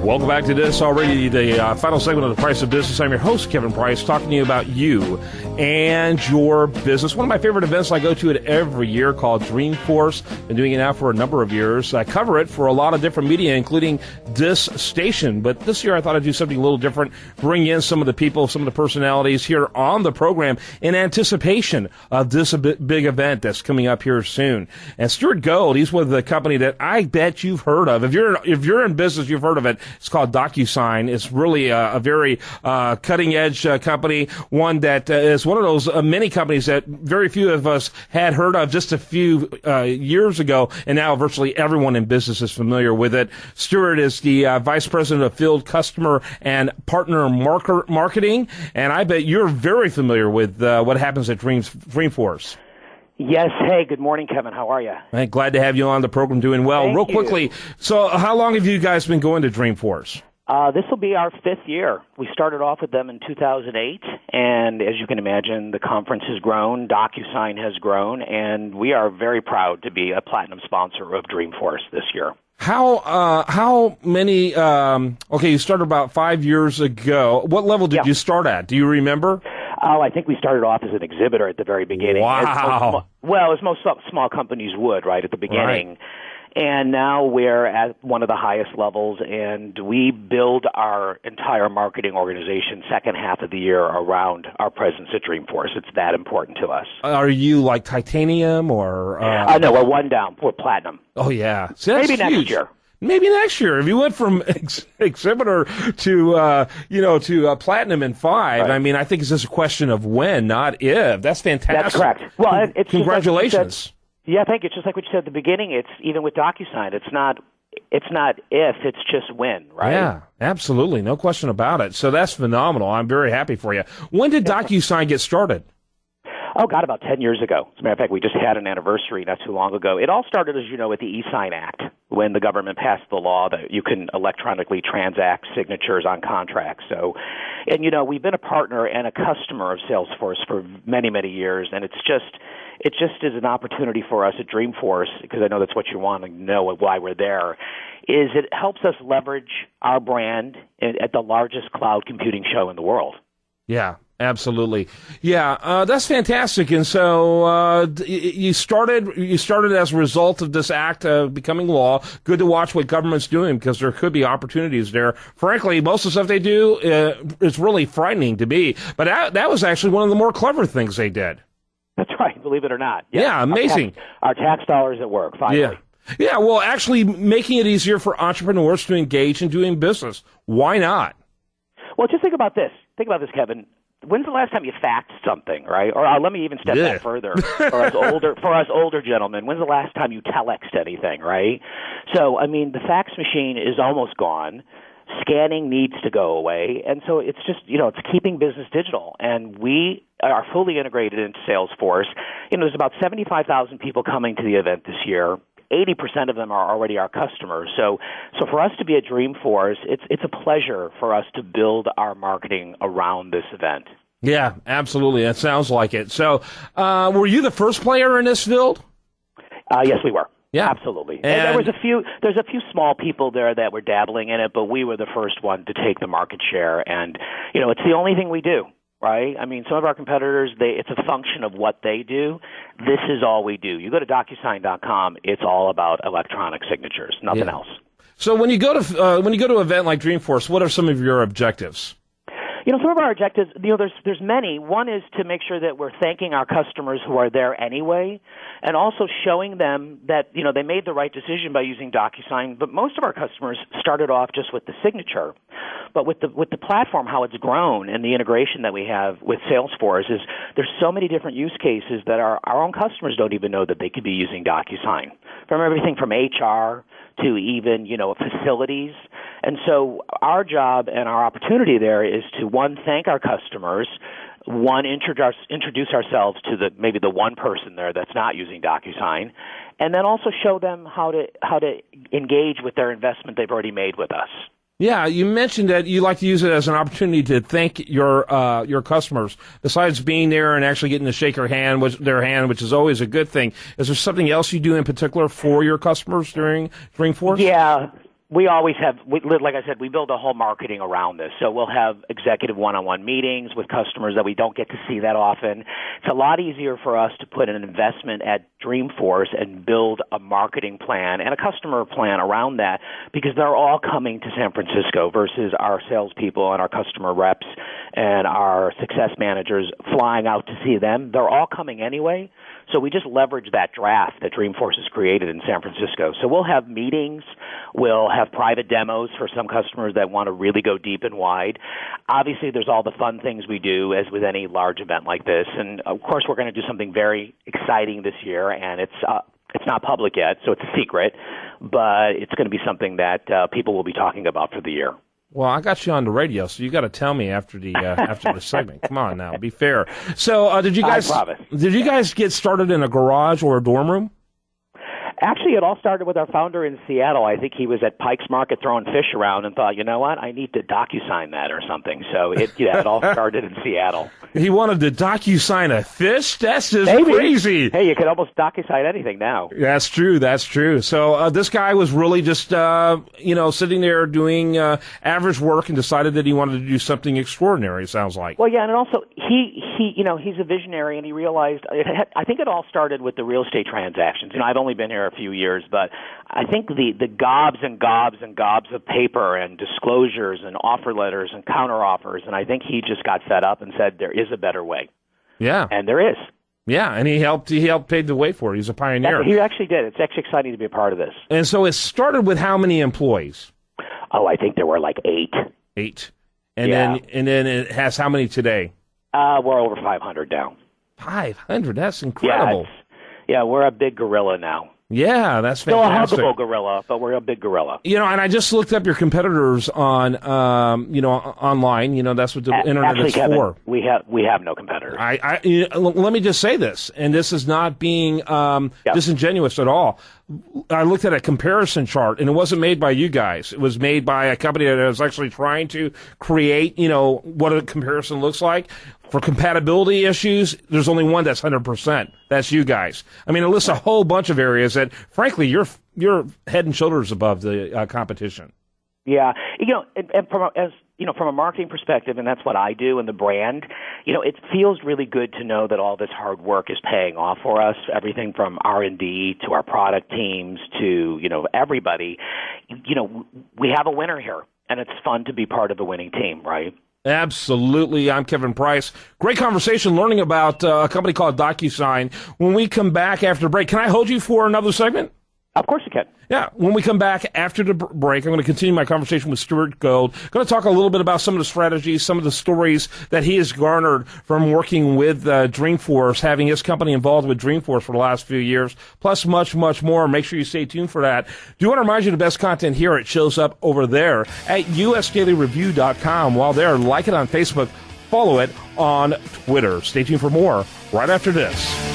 Welcome back to this already, the final segment of The Price of Business. I'm your host, Kevin Price, talking to you about you and your business. One of my favorite events I go to it every year called Dreamforce. Been doing it now for a number of years. I cover it for a lot of different media, including this station. But this year I thought I'd do something a little different, bring in some of the people, some of the personalities here on the program in anticipation of this big event that's coming up here soon. And Stuart Gold, he's with the company that I bet you've heard of. If you're in business, you've heard of it. It's called DocuSign. It's really a very cutting-edge company, one that is one of those many companies that very few of us had heard of just a few years ago, and now virtually everyone in business is familiar with it. Stuart is the Vice President of Field Customer and Partner Marketing, and I bet you're very familiar with what happens at Dreamforce. Yes. Hey, good morning, Kevin. How are you? Hey, glad to have you on the program, doing well. Thank Real you. quickly, so how long have you guys been going to Dreamforce? This will be our 5th year. We started off with them in 2008, and as you can imagine, the conference has grown, DocuSign has grown, and we are very proud to be a platinum sponsor of Dreamforce this year. How many, okay, you started about 5 years ago. What level did you start at? Do you remember? Oh, I think we started off as an exhibitor at the very beginning. Wow. As most small companies would, right, at the beginning. Right. And now we're at one of the highest levels, and we build our entire marketing organization second half of the year around our presence at Dreamforce. It's that important to us. Are you like titanium or? No, we're one down. We're platinum. Oh, yeah. See, that's Maybe huge. next year. Maybe next year. If you went from exhibitor to, to platinum in 5, right. I mean, I think it's just a question of when, not if. That's fantastic. That's correct. Well, it's congratulations. Yeah, thank you. It's just like what you said at the beginning. It's even with DocuSign. It's not if, it's just when, right? Yeah, absolutely. No question about it. So that's phenomenal. I'm very happy for you. When did DocuSign get started? Oh, God, about 10 years ago. As a matter of fact, we just had an anniversary not too long ago. It all started, as you know, with the e-Sign Act, when the government passed the law that you can electronically transact signatures on contracts. And, we've been a partner and a customer of Salesforce for many, many years, and it just is an opportunity for us at Dreamforce, because I know that's what you want to know why we're there, is it helps us leverage our brand at the largest cloud computing show in the world. Yeah, absolutely. Yeah, that's fantastic. And so you started as a result of this act becoming law. Good to watch what government's doing, because there could be opportunities there. Frankly, most of the stuff they do is really frightening to me. But that was actually one of the more clever things they did. That's right, believe it or not. Yeah, amazing. Our tax dollars at work, finally. Yeah, well, actually making it easier for entrepreneurs to engage in doing business. Why not? Well, just think about this. Think about this, Kevin. When's the last time you faxed something, right? Or let me even step back further. For us older gentlemen, when's the last time you telexed anything, right? So, I mean, the fax machine is almost gone. Scanning needs to go away. And so it's just, it's keeping business digital. And we are fully integrated into Salesforce. There's about 75,000 people coming to the event this year. 80% of them are already our customers. So for us to be at Dreamforce, it's a pleasure for us to build our marketing around this event. Yeah, absolutely. That sounds like it. So were you the first player in this field? Yes, we were. Yeah, absolutely. And there's a few small people there that were dabbling in it, but we were the first one to take the market share. And, it's the only thing we do. Right? I mean, some of our competitors, it's a function of what they do. This is all we do. You go to DocuSign.com, it's all about electronic signatures, nothing else. So when you go to an event like Dreamforce, what are some of your objectives? Some of our objectives, there's many. One is to make sure that we're thanking our customers who are there anyway, and also showing them that, they made the right decision by using DocuSign. But most of our customers started off just with the signature. But with the platform, how it's grown, and the integration that we have with Salesforce, is there's so many different use cases that our own customers don't even know that they could be using DocuSign. From everything from HR to even, facilities. And so our job and our opportunity there is to, one, thank our customers, one, introduce ourselves to maybe the one person there that's not using DocuSign, and then also show them how to engage with their investment they've already made with us. Yeah, you mentioned that you like to use it as an opportunity to thank your customers. Besides being there and actually getting to shake their hand, which is always a good thing. Is there something else you do in particular for your customers during Dreamforce? Yeah. We always have, like I said, we build a whole marketing around this. So we'll have executive one-on-one meetings with customers that we don't get to see that often. It's a lot easier for us to put an investment at Dreamforce and build a marketing plan and a customer plan around that because they're all coming to San Francisco versus our salespeople and our customer reps and our success managers flying out to see them. They're all coming anyway. So we just leverage that draft that Dreamforce has created in San Francisco. So we'll have meetings. We'll have private demos for some customers that want to really go deep and wide. Obviously, there's all the fun things we do, as with any large event like this. And, of course, we're going to do something very exciting this year, and it's not public yet, so it's a secret. But it's going to be something that people will be talking about for the year. Well, I got you on the radio, so you got to tell me after the segment. Come on now, be fair. So, did you guys get started in a garage or a dorm room? Actually, it all started with our founder in Seattle. I think he was at Pike's Market throwing fish around and thought, you know what, I need to DocuSign that or something. So it all started in Seattle. He wanted to DocuSign a fish? That's just crazy. Hey, you can almost DocuSign anything now. That's true. So this guy was really just, sitting there doing average work and decided that he wanted to do something extraordinary, it sounds like. Well, yeah, and also he's a visionary, and he realized, I think it all started with the real estate transactions. I've only been here a few years, but I think the gobs and gobs and gobs of paper and disclosures and offer letters and counteroffers, and I think he just got fed up and said there is a better way. Yeah. And there is. Yeah, and he helped pave the way for it. He's a pioneer. He actually did. It's actually exciting to be a part of this. And so it started with how many employees? Oh, I think there were like 8. 8. And then it has how many today? We're over 500 now. 500? That's incredible. Yeah, we're a big gorilla now. Yeah, that's fantastic. Still a huggable gorilla, but we're a big gorilla. And I just looked up your competitors on, online. That's what the internet is Kevin, for. We have no competitors. Let me just say this, and this is not being disingenuous at all. I looked at a comparison chart, and it wasn't made by you guys. It was made by a company that was actually trying to create, what a comparison looks like. For compatibility issues, there's only one that's 100%. That's you guys. I mean, it lists a whole bunch of areas that, frankly, you're head and shoulders above the competition. Yeah, and from a marketing perspective, and that's what I do, and the brand, it feels really good to know that all this hard work is paying off for us. Everything from R&D to our product teams to everybody. We have a winner here, and it's fun to be part of a winning team, right? Absolutely. I'm Kevin Price. Great conversation learning about a company called DocuSign. When we come back after break, can I hold you for another segment? Of course you can. Yeah. When we come back after the break, I'm going to continue my conversation with Stuart Gold. I'm going to talk a little bit about some of the strategies, some of the stories that he has garnered from working with Dreamforce, having his company involved with Dreamforce for the last few years, plus much, much more. Make sure you stay tuned for that. Do want to remind you the best content here. It shows up over there at usdailyreview.com. While there, like it on Facebook, follow it on Twitter. Stay tuned for more right after this.